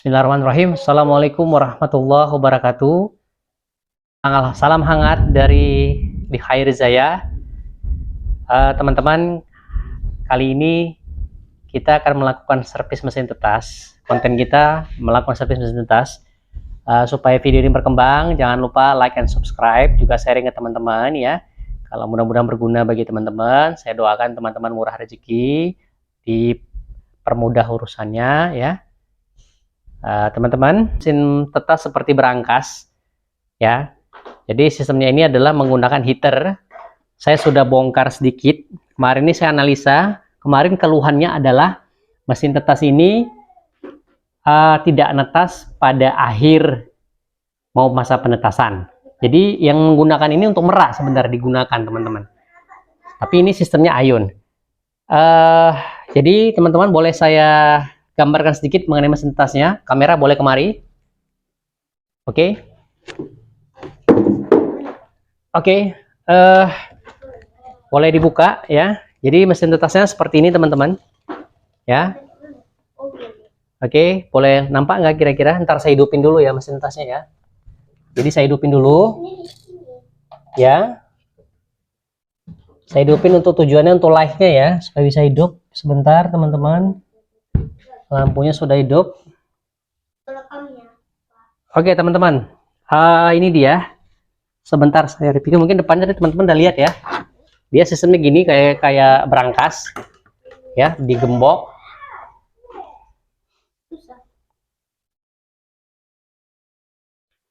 Bismillahirrahmanirrahim. Assalamualaikum warahmatullahi wabarakatuh. Salam hangat dari di Khairizaya. Teman-teman, kali ini kita akan melakukan servis mesin tetas. Konten kita melakukan servis mesin tetas. Supaya video ini berkembang, jangan lupa like and subscribe, juga sharing ke teman-teman ya. Kalau mudah-mudahan berguna bagi teman-teman, saya doakan teman-teman murah rezeki, dipermudah urusannya ya. Teman-teman, mesin tetas seperti berangkas ya. Jadi sistemnya ini adalah menggunakan heater. Saya sudah bongkar sedikit. Kemarin ini saya analisa. Kemarin keluhannya adalah mesin tetas ini tidak netas pada akhir mau masa penetasan. Jadi yang menggunakan ini untuk merak sebenarnya digunakan teman-teman. Tapi ini sistemnya ion. Jadi teman-teman boleh saya gambarkan sedikit mengenai mesin tetasnya. Kamera boleh kemari. Oke. Boleh dibuka ya. Jadi mesin tetasnya seperti ini teman-teman. Ya. Oke, boleh nampak nggak kira-kira? Ntar saya hidupin dulu ya mesin tetasnya ya. Jadi saya hidupin dulu. Ya. Saya hidupin untuk tujuannya untuk live-nya ya, supaya bisa hidup. Sebentar teman-teman. Lampunya sudah hidup. Oke teman-teman, ini dia. Sebentar saya review. Mungkin depannya teman-teman udah lihat ya. Dia sistemnya gini, kayak berangkas ya, digembok.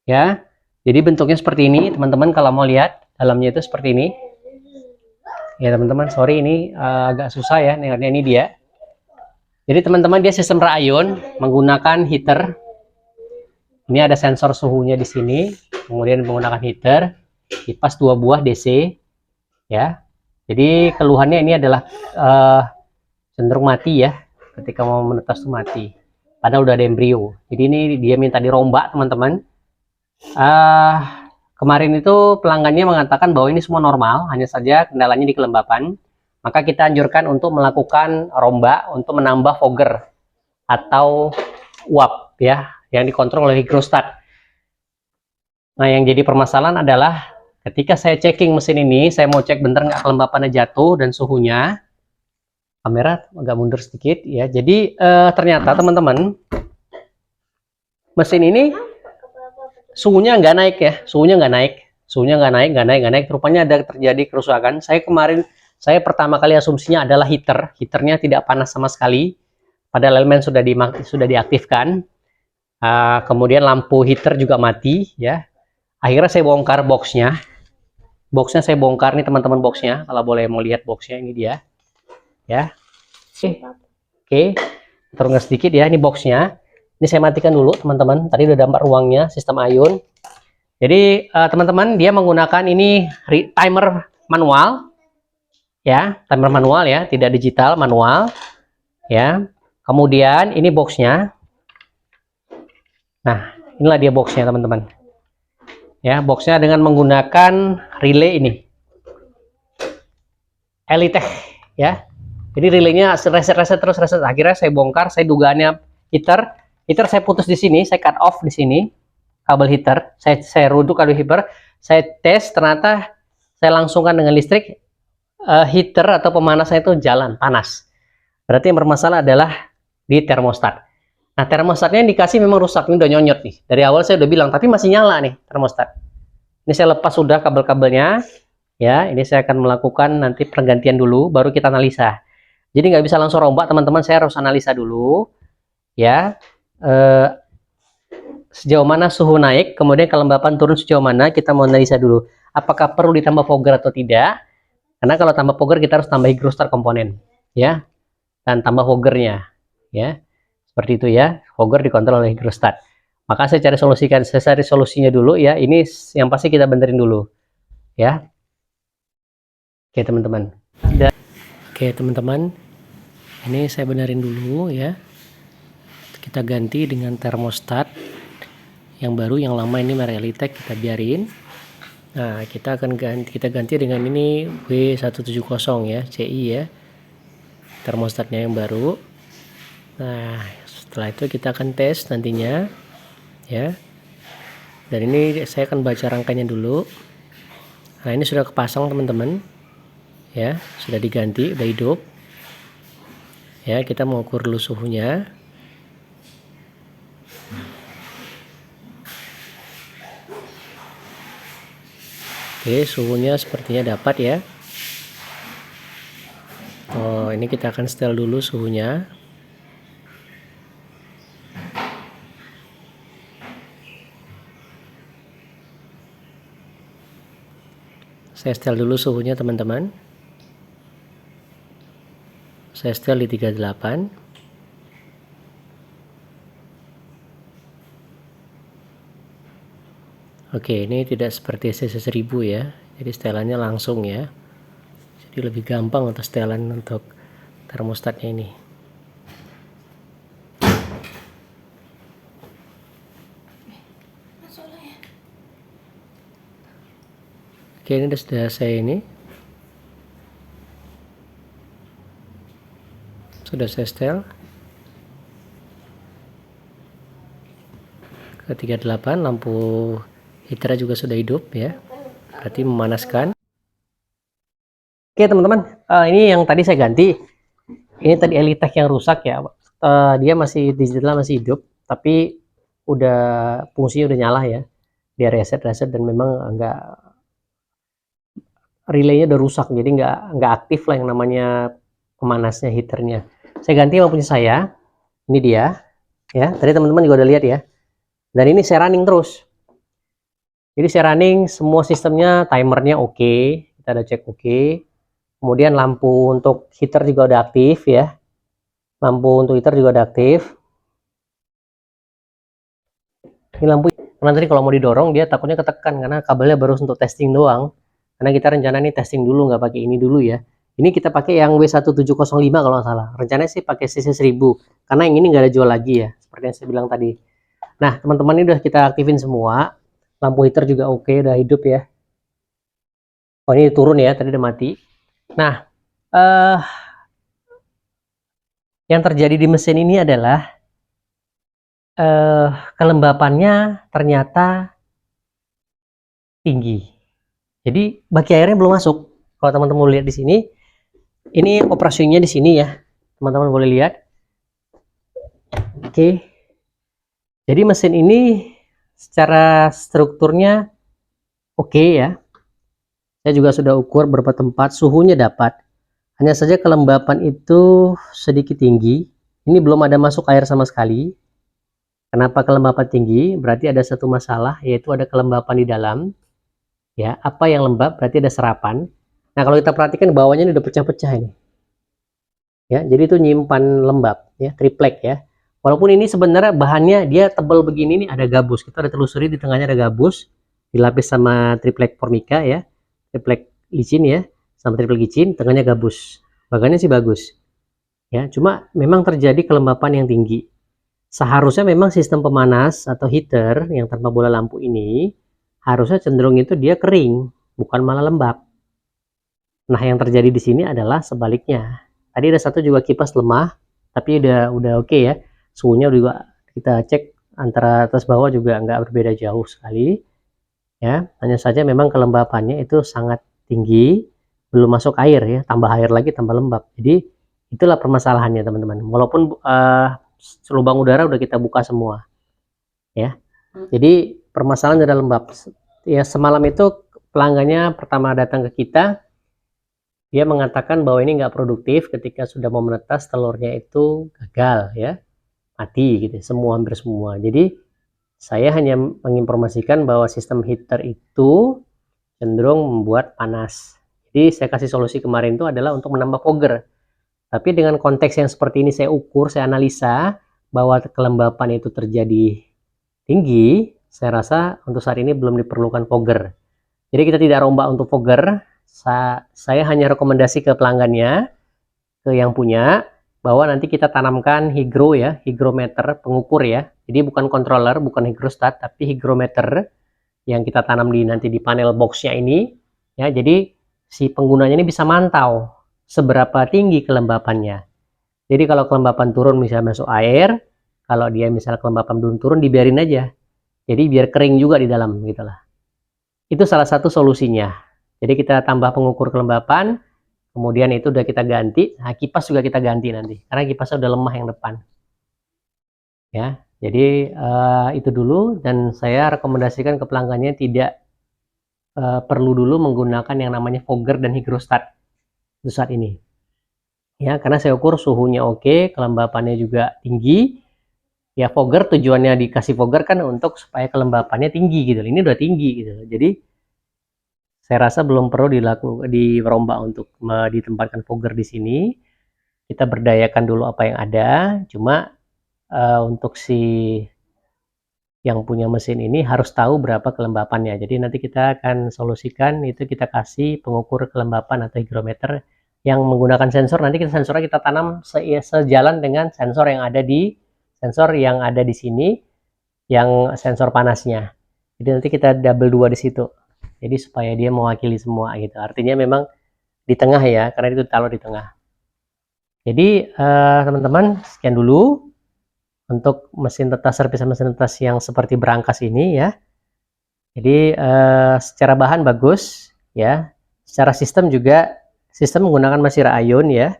Ya, jadi bentuknya seperti ini teman-teman. Kalau mau lihat dalamnya itu seperti ini ya teman-teman. Sorry ini agak susah ya, ini dia. Jadi teman-teman, dia sistem ion menggunakan heater. Ini ada sensor suhunya di sini, kemudian menggunakan heater, kipas 2 buah DC ya. Jadi keluhannya ini adalah cenderung mati ya, ketika mau menetas tuh mati, padahal udah ada embrio. Jadi ini dia minta dirombak teman-teman. Kemarin itu pelanggannya mengatakan bahwa ini semua normal, hanya saja kendalanya di kelembapan. Maka kita anjurkan untuk melakukan rombak untuk menambah fogger atau uap ya, yang dikontrol oleh hydrostat. Nah, yang jadi permasalahan adalah ketika saya checking mesin ini, saya mau cek bentar nggak kelembapannya jatuh dan suhunya. Kamera agak mundur sedikit ya. Jadi ternyata teman-teman, mesin ini suhunya nggak naik ya, suhunya nggak naik. Rupanya ada terjadi kerusakan. Saya pertama kali asumsinya adalah heaternya tidak panas sama sekali, padahal elemen sudah diaktifkan. Kemudian lampu heater juga mati ya. Akhirnya saya bongkar boxnya saya bongkar nih teman-teman, boxnya. Kalau boleh mau lihat boxnya, ini dia ya. Oke, turunkan sedikit ya, ini boxnya. Ini saya matikan dulu teman-teman, tadi udah dampak ruangnya, sistem ion. Jadi teman-teman, dia menggunakan ini timer manual ya, timer manual ya, tidak digital, manual ya. Kemudian ini boxnya. Nah, inilah dia boxnya teman-teman ya. Boxnya dengan menggunakan relay ini, Elitech ya. Jadi relaynya reset terus. Akhirnya saya bongkar, saya dugaannya heater saya putus di sini, saya cut off di sini kabel heater, saya ruduk kabel heater, saya tes, ternyata saya langsungkan dengan listrik. Heater atau pemanasnya itu jalan panas. Berarti yang bermasalah adalah di termostat. Nah, termostatnya yang dikasih memang rusak, ini udah nyonyot nih. Dari awal saya udah bilang, tapi masih nyala nih termostat. Ini saya lepas sudah kabel-kabelnya ya. Ini saya akan melakukan nanti pergantian dulu, baru kita analisa. Jadi nggak bisa langsung rombak teman-teman, saya harus analisa dulu ya. Sejauh mana suhu naik, kemudian kelembapan turun sejauh mana, kita mau analisa dulu. Apakah perlu ditambah fogger atau tidak? Karena kalau tambah fogger kita harus tambah hydrostat komponen ya, dan tambah foggernya ya, seperti itu ya. Fogger dikontrol oleh hydrostat. Maka saya cari solusinya dulu ya. Ini yang pasti kita benerin dulu ya. Oke teman-teman. Oke teman-teman, ini saya benerin dulu ya. Kita ganti dengan termostat yang baru, yang lama ini merek Elitech kita biarin. Nah, kita ganti dengan ini W170 ya, CI ya, termostatnya yang baru. Nah, Setelah itu kita akan tes nantinya ya. Dan ini saya akan baca rangkanya dulu. Nah, ini sudah kepasang teman-teman ya, sudah diganti, udah hidup ya. Kita mengukur dulu suhunya. Oke, suhunya sepertinya dapat ya. Oh, ini kita akan setel dulu suhunya. Saya setel dulu suhunya teman-teman. Saya setel di 38. Oke, ini tidak seperti CC1000 ya. Jadi setelannya langsung ya. Jadi lebih gampang untuk setelan untuk termostatnya ini. Oke, ini sudah saya sudah saya setel ke 38. Lampu heater juga sudah hidup ya, berarti memanaskan. Oke teman-teman, ini yang tadi saya ganti. Ini tadi Elitech yang rusak ya. Dia masih digital, masih hidup, tapi udah fungsinya udah nyala ya. Dia reset dan memang enggak, relaynya udah rusak, jadi nggak aktif lah yang namanya pemanasnya heaternya. Saya ganti sama punya saya. Ini dia ya. Tadi teman-teman juga udah lihat ya. Dan ini saya running terus. Jadi saya running semua sistemnya, timernya oke. Kita udah cek oke. Kemudian lampu untuk heater juga udah aktif ya. Lampu untuk heater juga udah aktif. Ini lampu. Nanti kalau mau didorong dia takutnya ketekan karena kabelnya baru untuk testing doang. Karena kita rencana nih testing dulu, nggak pakai ini dulu ya. Ini kita pakai yang W1705 kalau nggak salah. Rencananya sih pakai CC1000 karena yang ini nggak ada jual lagi ya, seperti yang saya bilang tadi. Nah teman-teman, ini udah kita aktifin semua. Lampu heater juga oke, udah hidup ya. Oh, ini turun ya, tadi udah mati. Nah, yang terjadi di mesin ini adalah kelembapannya ternyata tinggi. Jadi baki airnya belum masuk. Kalau teman-teman lihat di sini, ini operasinya di sini ya, teman-teman boleh lihat. Oke. Jadi mesin ini secara strukturnya oke ya. Saya juga sudah ukur beberapa tempat, suhunya dapat. Hanya saja kelembapan itu sedikit tinggi. Ini belum ada masuk air sama sekali. Kenapa kelembapan tinggi? Berarti ada satu masalah, yaitu ada kelembapan di dalam. Ya, apa yang lembab berarti ada serapan. Nah, kalau kita perhatikan bawahnya ini udah pecah-pecah ini. Ya, jadi itu nyimpan lembab ya, triplek ya. Walaupun ini sebenarnya bahannya dia tebal begini nih, ada gabus. Kita udah telusuri di tengahnya ada gabus, dilapis sama triplek formica ya, triplek licin ya, sama triplek licin, tengahnya gabus. Bahannya sih bagus. Ya, cuma memang terjadi kelembapan yang tinggi. Seharusnya memang sistem pemanas atau heater yang tanpa bola lampu ini harusnya cenderung itu dia kering, bukan malah lembab. Nah, yang terjadi di sini adalah sebaliknya. Tadi ada satu juga kipas lemah, tapi udah oke ya. Suhunya juga kita cek antara atas bawah juga nggak berbeda jauh sekali. Ya, hanya saja memang kelembapannya itu sangat tinggi, belum masuk air ya, tambah air lagi tambah lembab. Jadi itulah permasalahannya teman-teman. Walaupun lubang udara udah kita buka semua. Ya. Jadi permasalahan adalah lembab. Ya, semalam itu pelanggannya pertama datang ke kita, dia mengatakan bahwa ini nggak produktif ketika sudah mau menetas, telurnya itu gagal ya, mati gitu, hampir semua. Jadi saya hanya menginformasikan bahwa sistem heater itu cenderung membuat panas. Jadi saya kasih solusi kemarin itu adalah untuk menambah fogger. Tapi dengan konteks yang seperti ini saya ukur, saya analisa bahwa kelembapan itu terjadi tinggi, saya rasa untuk saat ini belum diperlukan fogger. Jadi kita tidak rombak untuk fogger. Saya hanya rekomendasi ke pelanggannya, ke yang punya, bahwa nanti kita tanamkan higro ya, hygrometer pengukur ya. Jadi bukan controller, bukan hygrostat, tapi hygrometer yang kita tanam nanti di panel boxnya ini. Ya, jadi si penggunanya ini bisa mantau seberapa tinggi kelembapannya. Jadi kalau kelembapan turun misalnya masuk air, Kalau dia misalnya kelembapan belum turun, dibiarin aja. Jadi biar kering juga di dalam gitu lah. Itu salah satu solusinya. Jadi kita tambah pengukur kelembapan, kemudian itu udah kita ganti. Nah, kipas juga kita ganti nanti, karena kipasnya udah lemah yang depan. Ya, jadi itu dulu, dan saya rekomendasikan ke pelanggannya tidak perlu dulu menggunakan yang namanya fogger dan hygrostat untuk saat ini. Ya, karena saya ukur suhunya oke, kelembapannya juga tinggi. Ya, fogger tujuannya dikasih fogger kan untuk supaya kelembapannya tinggi gitu. Ini udah tinggi gitu. Jadi saya rasa belum perlu dirombak untuk ditempatkan fogger di sini. Kita berdayakan dulu apa yang ada. Cuma untuk si yang punya mesin ini harus tahu berapa kelembapannya. Jadi nanti kita akan solusikan itu, kita kasih pengukur kelembapan atau hygrometer yang menggunakan sensor. Nanti sensornya kita tanam sejalan dengan sensor yang ada di sini, yang sensor panasnya. Jadi nanti kita double 2 di situ. Jadi supaya dia mewakili semua gitu. Artinya memang di tengah ya, karena itu taruh di tengah. Jadi teman-teman, sekian dulu untuk mesin tetas servis sama mesin tetas yang seperti berangkas ini ya. Jadi secara bahan bagus ya. Secara sistem juga, sistem menggunakan masih rak ion ya.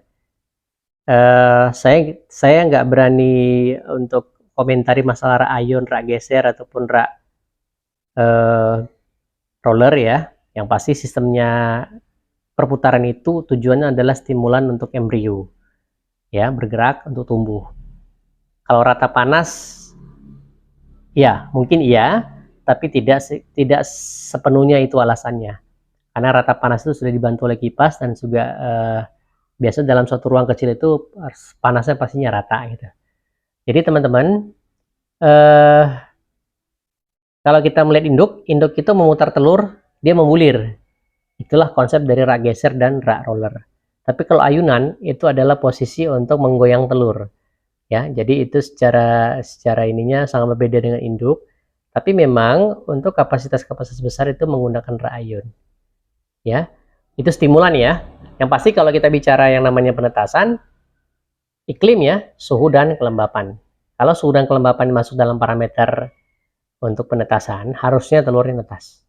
Saya nggak berani untuk komentari masalah rak ion, rak geser ataupun rak roller ya. Yang pasti sistemnya perputaran itu tujuannya adalah stimulan untuk embrio ya, bergerak untuk tumbuh. Kalau rata panas ya mungkin iya, tapi tidak sepenuhnya itu alasannya. Karena rata panas itu sudah dibantu oleh kipas, dan juga biasa dalam suatu ruang kecil itu panasnya pastinya rata gitu. Jadi teman-teman, kalau kita melihat induk itu memutar telur, dia membulir. Itulah konsep dari rak geser dan rak roller. Tapi kalau ayunan itu adalah posisi untuk menggoyang telur. Ya, jadi itu secara ininya sangat berbeda dengan induk. Tapi memang untuk kapasitas besar itu menggunakan rak ion. Ya, itu stimulan ya. Yang pasti kalau kita bicara yang namanya penetasan, iklim ya, suhu dan kelembapan. Kalau suhu dan kelembapan masuk dalam parameter untuk penetasan, harusnya telurnya netas.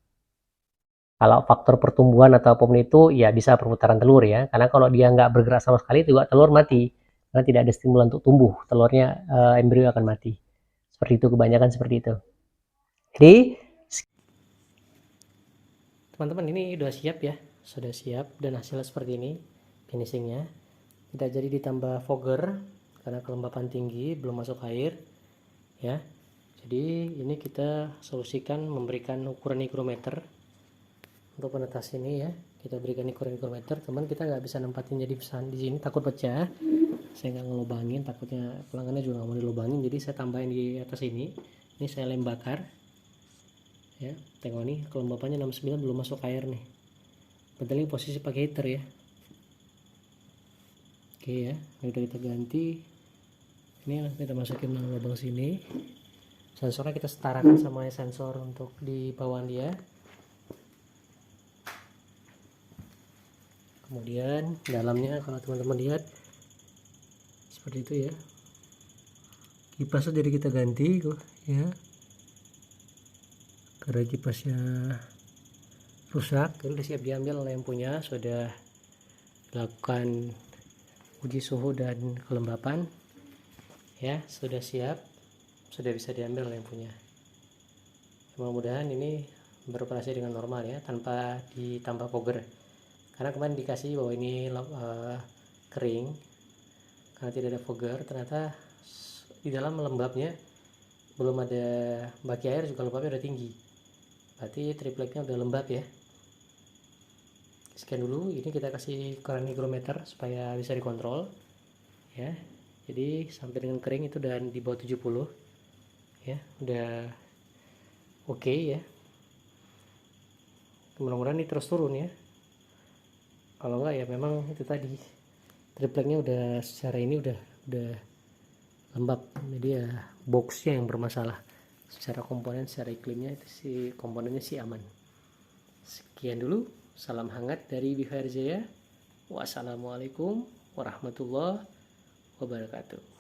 Kalau faktor pertumbuhan atau apapun itu, ya bisa perputaran telur ya. Karena kalau dia nggak bergerak sama sekali, juga telur mati. Karena tidak ada stimulan untuk tumbuh, telurnya embrio akan mati. Seperti itu, kebanyakan seperti itu. Jadi, teman-teman ini udah siap ya. Sudah siap, dan hasilnya seperti ini finishingnya. Tidak jadi ditambah fogger, karena kelembapan tinggi, belum masuk air. Ya, jadi ini kita solusikan memberikan ukuran hygrometer untuk penetas ini ya. Kita berikan ukuran hygrometer, teman kita nggak bisa nempatin jadi pesan di sini, takut pecah. Saya nggak ngelubangin, takutnya pelanggannya juga nggak mau dilubangin, jadi saya tambahin di atas ini. Ini saya lem bakar ya. Tengok nih, kelembapannya 69, belum masuk air nih. Betul, posisi pakai heater ya. Oke ya, ini udah kita ganti. Ini kita masukin lubang sini. Sensornya kita setarakan sama sensor untuk di bawah dia. Kemudian dalamnya kalau teman-teman lihat seperti itu ya. Kipasnya jadi kita ganti ya, karena kipasnya rusak. Ini sudah siap diambil oleh yang punya, sudah dilakukan uji suhu dan kelembapan ya, sudah siap, sudah bisa diambil oleh yang punya. Mudah-mudahan ini beroperasi dengan normal ya, tanpa ditambah fogger. Karena kemarin dikasih bahwa ini kering, karena tidak ada fogger, ternyata di dalam lembabnya belum ada baki air, juga lembabnya udah tinggi, berarti tripleknya udah lembab ya. Sekian dulu, ini kita kasih ukuran hygrometer supaya bisa dikontrol ya. Jadi sampai dengan kering itu dan di bawah 70 ya, udah oke ya. Mudah-mudahan ini terus turun ya. Kalau enggak ya memang itu tadi, tripleknya udah secara ini udah lembab, jadi ya boxnya yang bermasalah. Secara komponen, secara iklimnya itu si komponennya sih aman. Sekian dulu, salam hangat dari BHR Jaya. Wassalamualaikum warahmatullahi wabarakatuh.